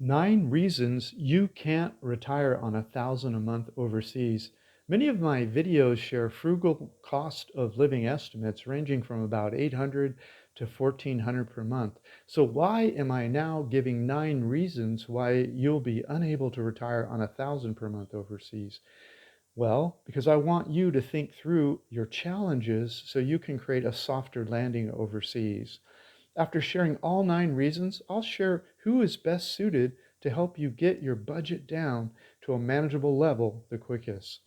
9 reasons you can't retire on 1,000 a month overseas. Many of my videos share frugal cost of living estimates ranging from about 800 to 1,400 per month. So why am I now giving 9 reasons why you'll be unable to retire on 1,000 per month overseas? Well, because I want you to think through your challenges so you can create a softer landing overseas. After sharing all 9 reasons, I'll share who is best suited to help you get your budget down to a manageable level the quickest.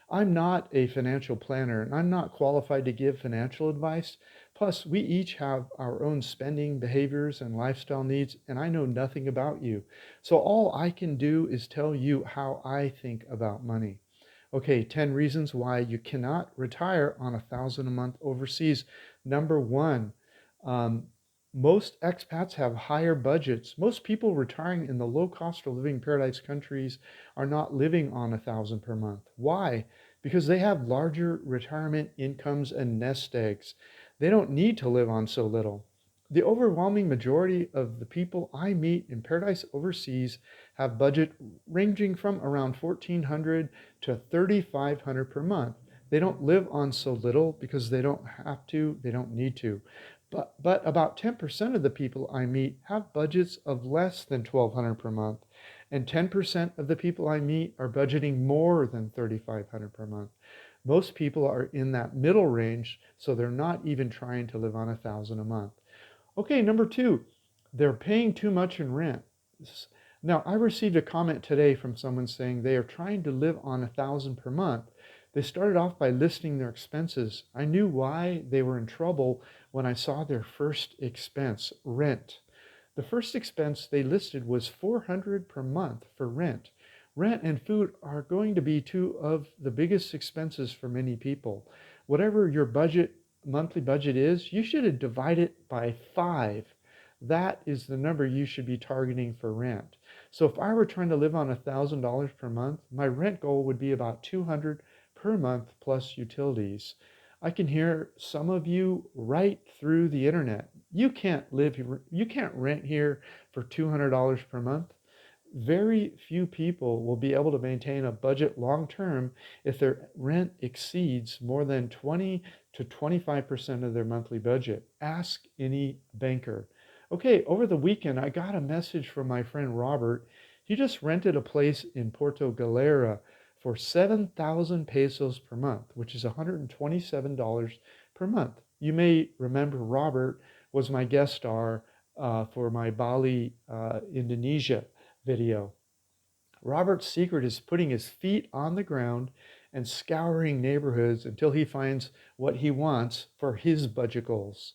I'm not a financial planner and I'm not qualified to give financial advice. Plus, we each have our own spending behaviors and lifestyle needs, and I know nothing about you. So all I can do is tell you how I think about money. Okay, 10 reasons why you cannot retire on 1,000 a month overseas. Number 1, most expats have higher budgets. Most people retiring in the low cost of living paradise countries are not living on 1,000 per month. Why? Because they have larger retirement incomes and nest eggs. They don't need to live on so little. The overwhelming majority of the people I meet in paradise overseas have budget ranging from around 1,400 to 3,500 per month. They don't live on so little because they don't have to, they don't need to. But about 10% of the people I meet have budgets of less than 1,200 per month, and 10% of the people I meet are budgeting more than 3,500 per month. Most people are in that middle range, so they're not even trying to live on 1,000 a month. Okay, number 2, they're paying too much in rent. Now, I received a comment today from someone saying they are trying to live on 1,000 per month. They started off by listing their expenses. I knew why they were in trouble when I saw their first expense, rent. The first expense they listed was $400 per month for rent. Rent and food are going to be two of the biggest expenses for many people. Whatever your monthly budget is, you should divide it by 5. That is the number you should be targeting for rent. So if I were trying to live on $1,000 per month, my rent goal would be about $200 per month plus utilities. I can hear some of you right through the internet. You can't rent here for $200 per month. Very few people will be able to maintain a budget long term if their rent exceeds more than 20 to 25% of their monthly budget. Ask any banker. Okay, over the weekend, I got a message from my friend Robert. He just rented a place in Puerto Galera for 7,000 pesos per month, which is $127 per month. You may remember Robert was my guest star for my Bali, Indonesia video. Robert's secret is putting his feet on the ground and scouring neighborhoods until he finds what he wants for his budget goals.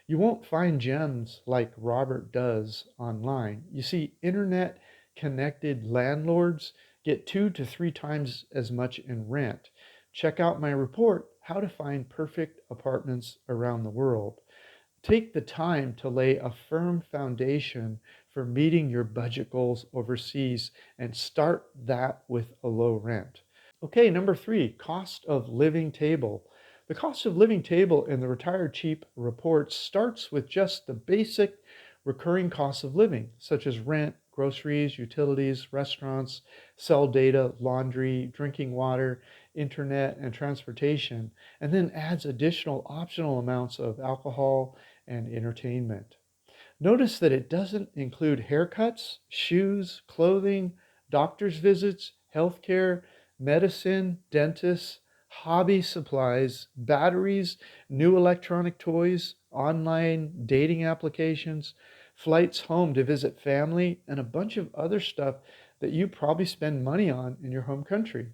You won't find gems like Robert does online. You see, internet-connected landlords get 2 to 3 times as much in rent. Check out my report, How to Find Perfect Apartments Around the World. Take the time to lay a firm foundation for meeting your budget goals overseas and start that with a low rent. Okay, number 3, cost of living table. The cost of living table in the Retired Cheap report starts with just the basic recurring costs of living, such as rent, groceries, utilities, restaurants, cell data, laundry, drinking water, internet, and transportation, and then adds additional optional amounts of alcohol and entertainment. Notice that it doesn't include haircuts, shoes, clothing, doctor's visits, healthcare, medicine, dentists, hobby supplies, batteries, new electronic toys, online dating applications, flights home to visit family, and a bunch of other stuff that you probably spend money on in your home country.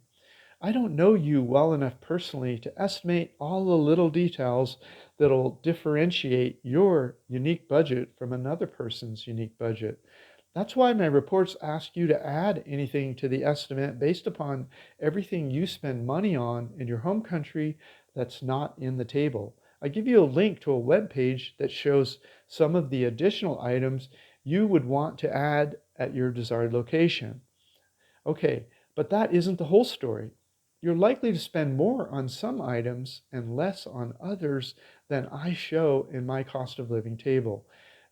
I don't know you well enough personally to estimate all the little details that'll differentiate your unique budget from another person's unique budget. That's why my reports ask you to add anything to the estimate based upon everything you spend money on in your home country that's not in the table. I give you a link to a web page that shows some of the additional items you would want to add at your desired location. Okay, but that isn't the whole story. You're likely to spend more on some items and less on others than I show in my cost of living table.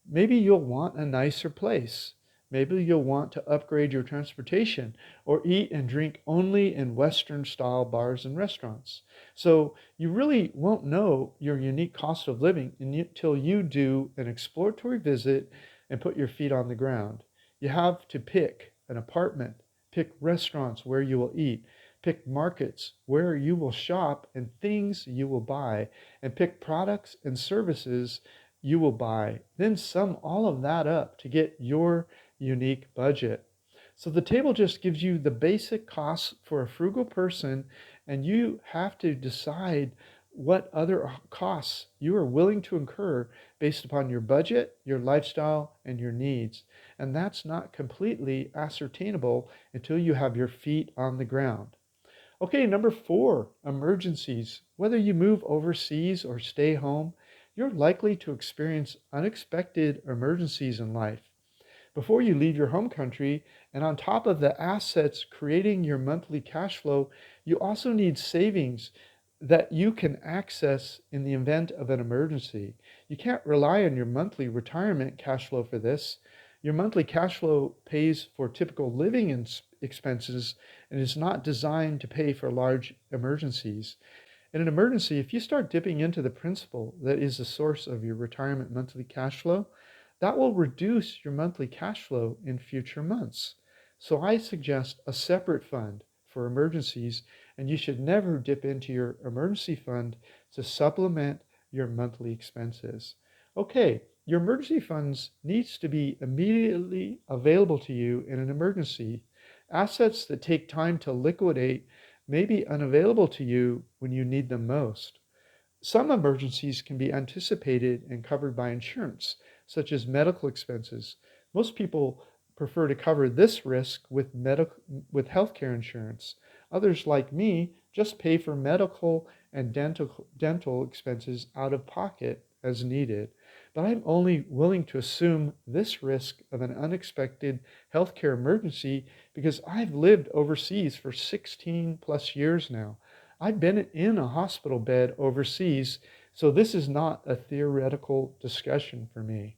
Maybe you'll want a nicer place. Maybe you'll want to upgrade your transportation or eat and drink only in Western style bars and restaurants. So you really won't know your unique cost of living until you do an exploratory visit and put your feet on the ground. You have to pick an apartment, pick restaurants where you will eat, pick markets where you will shop and things you will buy, and pick products and services you will buy. Then sum all of that up to get your unique budget. So the table just gives you the basic costs for a frugal person, and you have to decide what other costs you are willing to incur based upon your budget, your lifestyle, and your needs. And that's not completely ascertainable until you have your feet on the ground. Okay, number 4, emergencies. Whether you move overseas or stay home, you're likely to experience unexpected emergencies in life before you leave your home country. And on top of the assets creating your monthly cash flow, you also need savings that you can access in the event of an emergency. You can't rely on your monthly retirement cash flow for this. Your monthly cash flow pays for typical living expenses and is not designed to pay for large emergencies. In an emergency, if you start dipping into the principal that is the source of your retirement monthly cash flow, that will reduce your monthly cash flow in future months. So I suggest a separate fund for emergencies, and you should never dip into your emergency fund to supplement your monthly expenses. Okay, your emergency funds needs to be immediately available to you in an emergency. Assets that take time to liquidate may be unavailable to you when you need them most. Some emergencies can be anticipated and covered by insurance, such as medical expenses. Most people prefer to cover this risk with healthcare insurance. Others, like me, just pay for medical and dental expenses out of pocket as needed. But I'm only willing to assume this risk of an unexpected healthcare emergency because I've lived overseas for 16 plus years now. I've been in a hospital bed overseas, so this is not a theoretical discussion for me.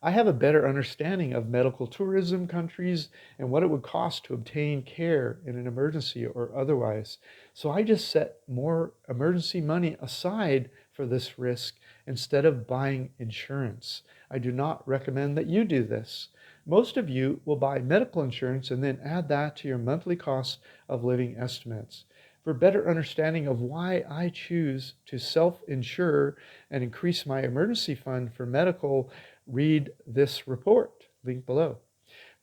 I have a better understanding of medical tourism countries and what it would cost to obtain care in an emergency or otherwise. So I just set more emergency money aside for this risk instead of buying insurance. I do not recommend that you do this. Most of you will buy medical insurance and then add that to your monthly cost of living estimates. For better understanding of why I choose to self-insure and increase my emergency fund for medical, read this report, link below.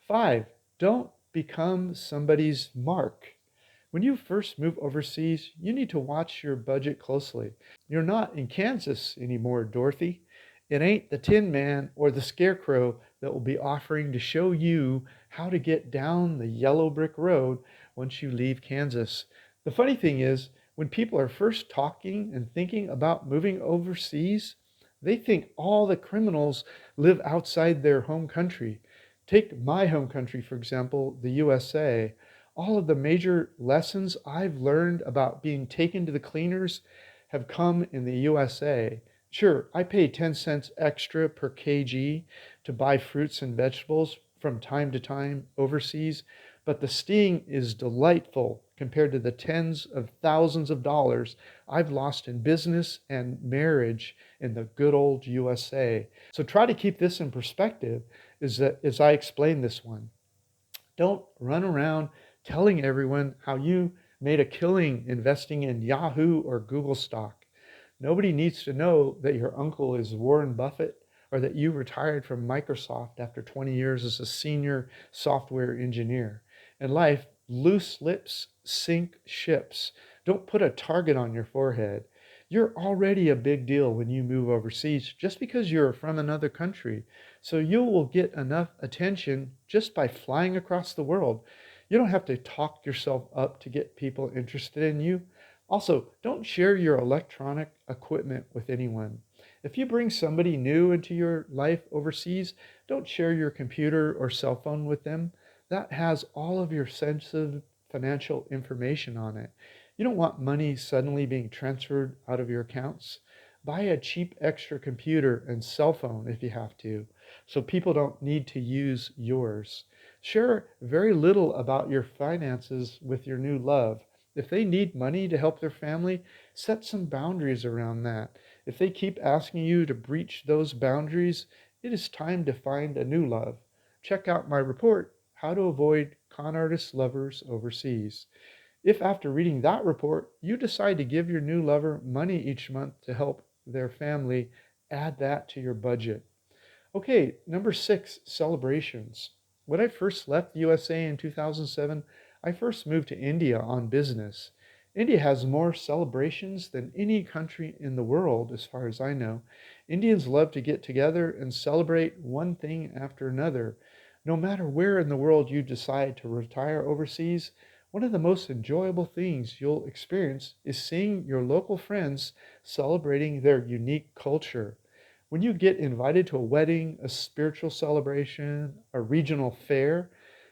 5, don't become somebody's mark. When you first move overseas, you need to watch your budget closely. You're not in Kansas anymore, Dorothy. It ain't the Tin Man or the Scarecrow that will be offering to show you how to get down the yellow brick road once you leave Kansas. The funny thing is, when people are first talking and thinking about moving overseas, they think all the criminals live outside their home country. Take my home country, for example, the USA. All of the major lessons I've learned about being taken to the cleaners have come in the USA. Sure, I pay 10 cents extra per kg to buy fruits and vegetables from time to time overseas, but the sting is delightful compared to the tens of thousands of dollars I've lost in business and marriage in the good old USA. So try to keep this in perspective as I explain this one. Don't run around telling everyone how you made a killing investing in Yahoo or Google stock. Nobody needs to know that your uncle is Warren Buffett or that you retired from Microsoft after 20 years as a senior software engineer. In life, loose lips sink ships. Don't put a target on your forehead. You're already a big deal when you move overseas just because you're from another country. So you will get enough attention just by flying across the world. You don't have to talk yourself up to get people interested in you. Also, don't share your electronic equipment with anyone. If you bring somebody new into your life overseas, don't share your computer or cell phone with them. That has all of your sensitive financial information on it. You don't want money suddenly being transferred out of your accounts. Buy a cheap extra computer and cell phone if you have to. so people don't need to use yours. Share very little about your finances with your new love. If they need money to help their family, set some boundaries around that. If they keep asking you to breach those boundaries, it is time to find a new love. Check out my report, How to Avoid Con Artist Lovers Overseas. If after reading that report, you decide to give your new lover money each month to help their family, add that to your budget. Okay, number 6, celebrations. When I first left the USA in 2007, I first moved to India on business. India has more celebrations than any country in the world, as far as I know. Indians love to get together and celebrate one thing after another. No matter where in the world you decide to retire overseas, one of the most enjoyable things you'll experience is seeing your local friends celebrating their unique culture. When you get invited to a wedding, a spiritual celebration, a regional fair,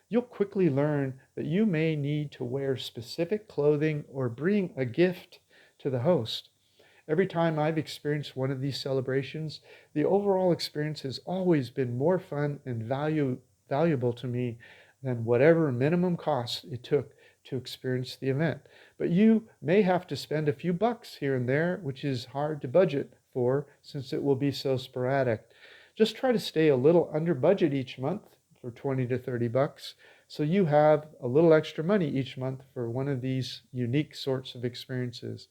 you'll quickly learn that you may need to wear specific clothing or bring a gift to the host. Every time I've experienced one of these celebrations, the overall experience has always been more fun and valuable to me than whatever minimum cost it took to experience the event. But you may have to spend a few bucks here and there, which is hard to budget for since it will be so sporadic. Just try to stay a little under budget each month for 20 to 30 bucks so you have a little extra money each month for one of these unique sorts of experiences.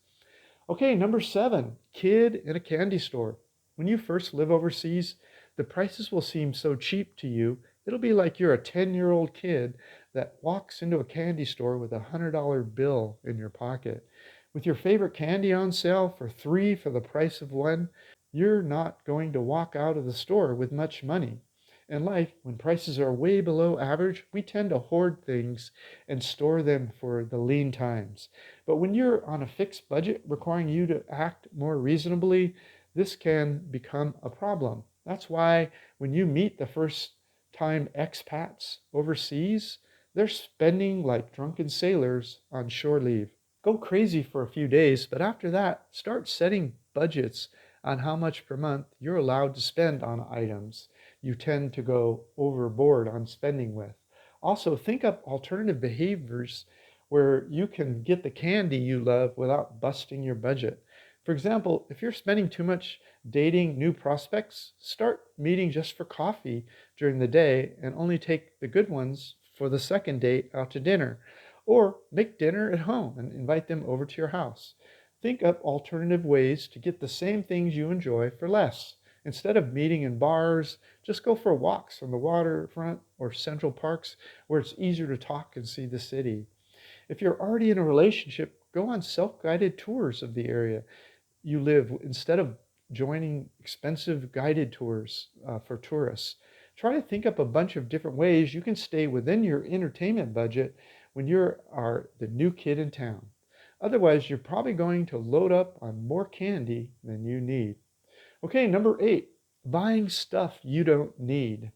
Okay, number 7, kid in a candy store. When you first live overseas, the prices will seem so cheap to you. It'll be like you're a 10-year-old kid that walks into a candy store with a $100 bill in your pocket. With your favorite candy on sale for 3 for the price of 1, you're not going to walk out of the store with much money. In life, when prices are way below average, we tend to hoard things and store them for the lean times. But when you're on a fixed budget requiring you to act more reasonably, this can become a problem. That's why when you meet the first time expats overseas, they're spending like drunken sailors on shore leave. Go crazy for a few days, but after that, start setting budgets on how much per month you're allowed to spend on items you tend to go overboard on spending with. Also, think up alternative behaviors where you can get the candy you love without busting your budget. For example, if you're spending too much dating new prospects, start meeting just for coffee during the day and only take the good ones for the second date out to dinner. Or make dinner at home and invite them over to your house. Think up alternative ways to get the same things you enjoy for less. Instead of meeting in bars, just go for walks on the waterfront or central parks where it's easier to talk and see the city. If you're already in a relationship, go on self-guided tours of the area you live instead of joining expensive guided tours for tourists. Try to think up a bunch of different ways you can stay within your entertainment budget when you are the new kid in town. Otherwise, you're probably going to load up on more candy than you need. Okay, number 8, buying stuff you don't need.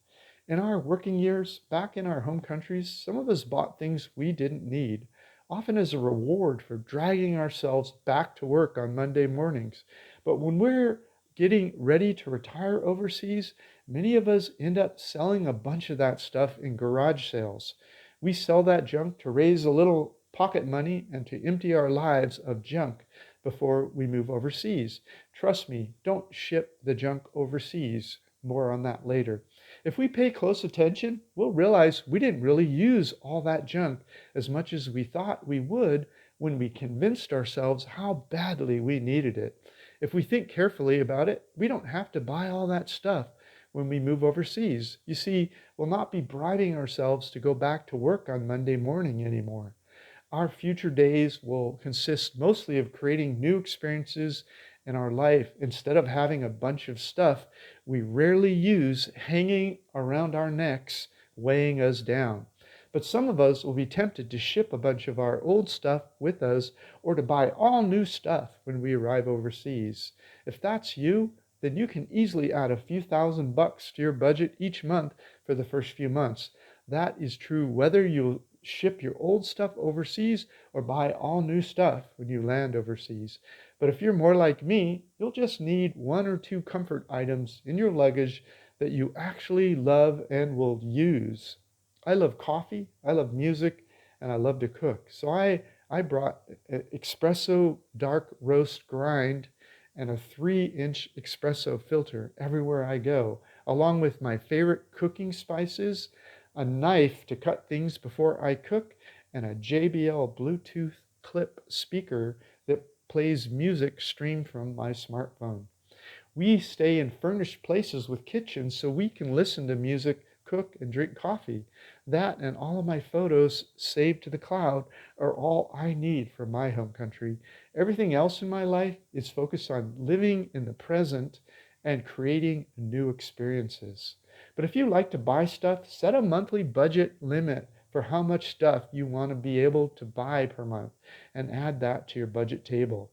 In our working years, back in our home countries, some of us bought things we didn't need, often as a reward for dragging ourselves back to work on Monday mornings. But when we're getting ready to retire overseas, many of us end up selling a bunch of that stuff in garage sales. We sell that junk to raise a little pocket money and to empty our lives of junk before we move overseas. Trust me, don't ship the junk overseas. More on that later. If we pay close attention, we'll realize we didn't really use all that junk as much as we thought we would when we convinced ourselves how badly we needed it. If we think carefully about it, we don't have to buy all that stuff when we move overseas. You see, we'll not be bribing ourselves to go back to work on Monday morning anymore. Our future days will consist mostly of creating new experiences in our life instead of having a bunch of stuff we rarely use hanging around our necks, weighing us down. But some of us will be tempted to ship a bunch of our old stuff with us or to buy all new stuff when we arrive overseas. If that's you, then you can easily add a few $1,000s to your budget each month for the first few months. That is true whether you ship your old stuff overseas or buy all new stuff when you land overseas. But if you're more like me, you'll just need 1 or 2 comfort items in your luggage that you actually love and will use. I love coffee, I love music, and I love to cook. So I brought an espresso dark roast grind and a 3-inch espresso filter everywhere I go, along with my favorite cooking spices, a knife to cut things before I cook, and a JBL Bluetooth clip speaker that plays music streamed from my smartphone. We stay in furnished places with kitchens so we can listen to music, cook, and drink coffee. That and all of my photos saved to the cloud are all I need for my home country. Everything else in my life is focused on living in the present and creating new experiences. But if you like to buy stuff, set a monthly budget limit for how much stuff you want to be able to buy per month and add that to your budget table.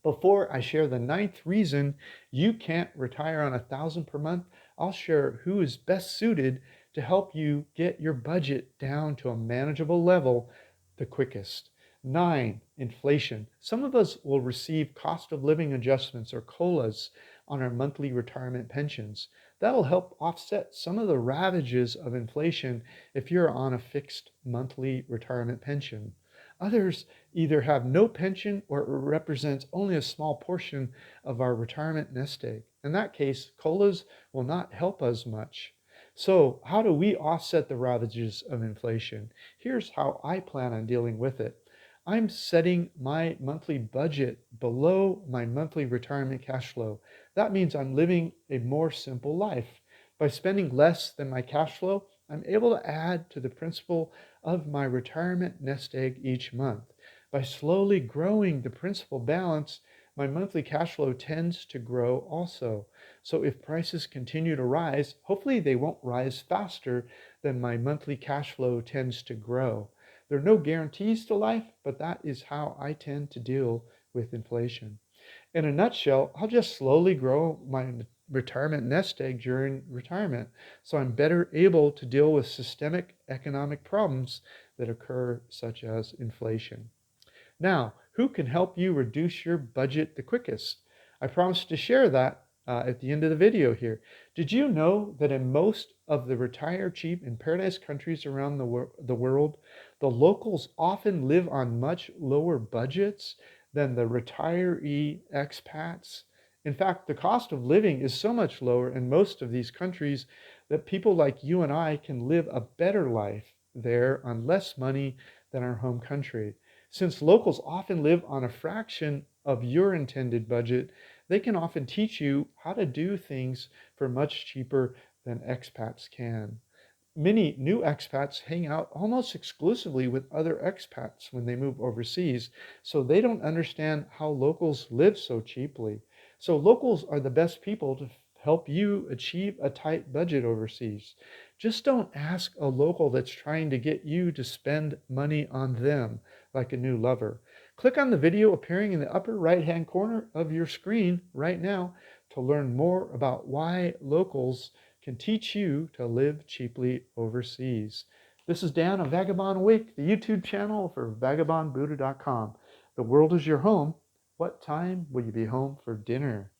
Before I share the 9th reason you can't retire on $1,000 per month, I'll share who is best suited to help you get your budget down to a manageable level the quickest. 9, inflation. Some of us will receive cost of living adjustments or COLAs on our monthly retirement pensions. That'll help offset some of the ravages of inflation if you're on a fixed monthly retirement pension. Others either have no pension or it represents only a small portion of our retirement nest egg. In that case, COLAs will not help us much. So how do we offset the ravages of inflation? Here's how I plan on dealing with it. I'm setting my monthly budget below my monthly retirement cash flow. That means I'm living a more simple life. By spending less than my cash flow, I'm able to add to the principal of my retirement nest egg each month. By slowly growing the principal balance, my monthly cash flow tends to grow also. So if prices continue to rise, hopefully they won't rise faster than my monthly cash flow tends to grow. There are no guarantees to life, but that is how I tend to deal with inflation. In a nutshell, I'll just slowly grow my retirement nest egg during retirement, so I'm better able to deal with systemic economic problems that occur, such as inflation. Now, who can help you reduce your budget the quickest? I promised to share that at the end of the video here. Did you know that in most of the retire cheap in paradise countries around the world, the locals often live on much lower budgets than the retiree expats? In fact, the cost of living is so much lower in most of these countries that people like you and I can live a better life there on less money than our home country. Since locals often live on a fraction of your intended budget, they can often teach you how to do things for much cheaper than expats can. Many new expats hang out almost exclusively with other expats when they move overseas, so they don't understand how locals live so cheaply. So locals are the best people to help you achieve a tight budget overseas. Just don't ask a local that's trying to get you to spend money on them like a new lover. Click on the video appearing in the upper right-hand corner of your screen right now to learn more about why locals can teach you to live cheaply overseas. This is Dan of Vagabond Awake, the YouTube channel for vagabondbuddha.com. The world is your home. What time will you be home for dinner?